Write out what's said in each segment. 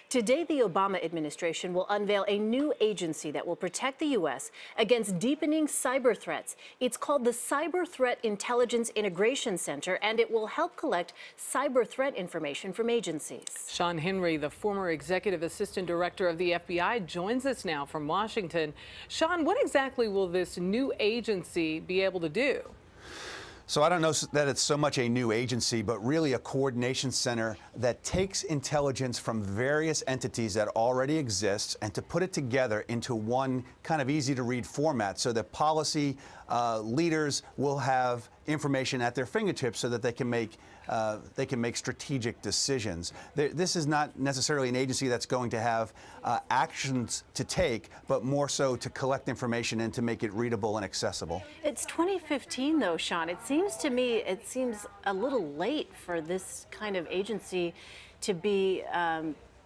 Today, the Obama administration will unveil a new agency that will protect the U.S. against deepening cyber threats. It's called the Cyber Threat Intelligence Integration Center, and it will help collect cyber threat information from agencies. Shawn Henry, the former executive assistant director of the FBI, joins us now from Washington. Shawn, what exactly will this new agency be able to do? So I don't know that it's so much a new agency, but really a coordination center that takes intelligence from various entities that already exist and to put it together into one kind of easy to read format so that policy leaders will have information at their fingertips so that they can make strategic decisions. This is not necessarily an agency that's going to have actions to take, but more so to collect information and to make it readable and accessible. It's 2015, though, Shawn. It seems to me a little late for this kind of agency to be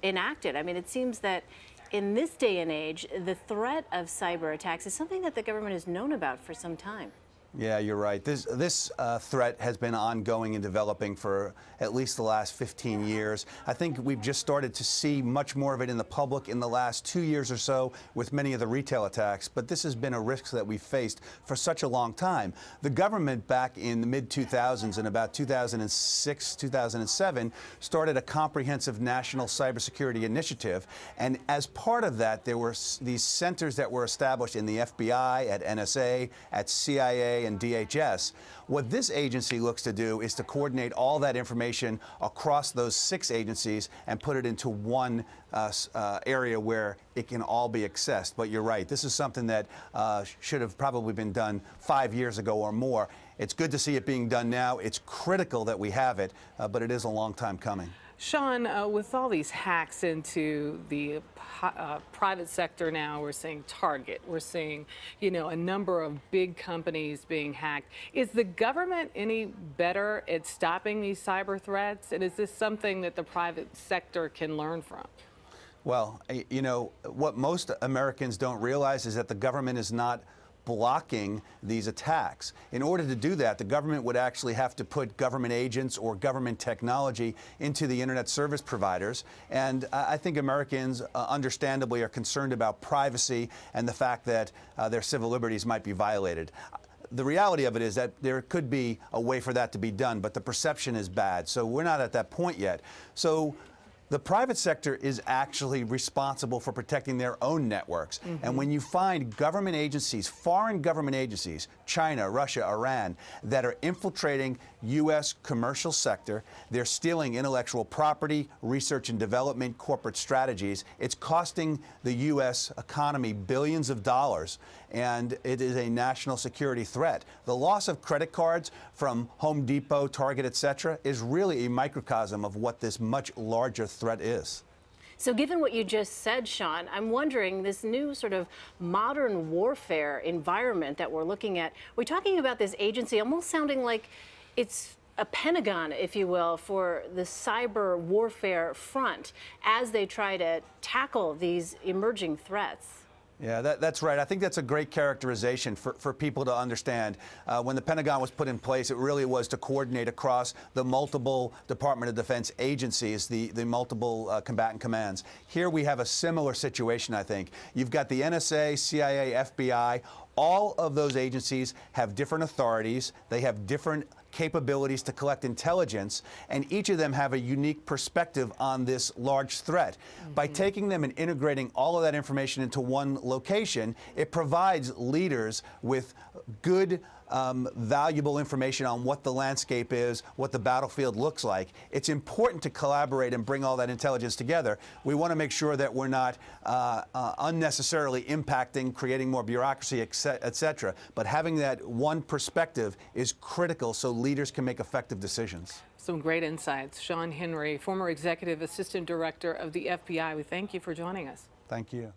enacted. I mean, it seems that in this day and age, the threat of cyber attacks is something that the government has known about for some time. Yeah, you're right. This threat has been ongoing and developing for at least the last 15 years. I think we've just started to see much more of it in the public in the last 2 years or so with many of the retail attacks, but this has been a risk that we've faced for such a long time. The government back in the mid-2000s, in about 2006, 2007, started a comprehensive national cybersecurity initiative, and as part of that, there were these centers that were established in the FBI, at NSA, at CIA, and DHS. What this agency looks to do is to coordinate all that information across those 6 agencies and put it into one area where it can all be accessed. But you're right, this is something that should have probably been done 5 years ago or more. It's good to see it being done now. It's critical that we have it, but it is a long time coming. Shawn, with all these hacks into the private sector now, we're seeing Target, we're seeing, a number of big companies being hacked. Is the government any better at stopping these cyber threats? And is this something that the private sector can learn from? Well, what most Americans don't realize is that the government is not blocking these attacks. In order to do that, the government would actually have to put government agents or government technology into the internet service providers. And I think Americans understandably are concerned about privacy and the fact that their civil liberties might be violated. The reality of it is that there could be a way for that to be done, but the perception is bad. So we're not at that point yet. So the private sector is actually responsible for protecting their own networks. And when you find government agencies, foreign government agencies, China, Russia, Iran, that are infiltrating U.S. commercial sector, they're stealing intellectual property, research and development, corporate strategies. It's costing the U.S. economy billions of dollars, and it is a national security threat. The loss of credit cards from Home Depot, Target, etc., is really a microcosm of what this much larger threat is. So given what you just said, Shawn, I'm wondering, this new sort of modern warfare environment that we're looking at, we're talking about this agency almost sounding like it's a Pentagon, if you will, for the cyber warfare front as they try to tackle these emerging threats. Yeah, that's right. I think that's a great characterization for people to understand. When the Pentagon was put in place, it really was to coordinate across the multiple Department of Defense agencies, the multiple combatant commands. Here we have a similar situation, I think. You've got the NSA, CIA, FBI. All of those agencies have different authorities. They have different capabilities to collect intelligence, and each of them have a unique perspective on this large threat. By taking them and integrating all of that information into one location, it provides leaders with good, valuable information on what the landscape is, what the battlefield looks like. It's important to collaborate and bring all that intelligence together. We want to make sure that we're not unnecessarily impacting, creating more bureaucracy, etc. But having that one perspective is critical so leaders can make effective decisions. Some great insights. Shawn Henry, former executive assistant director of the FBI. We thank you for joining us. Thank you.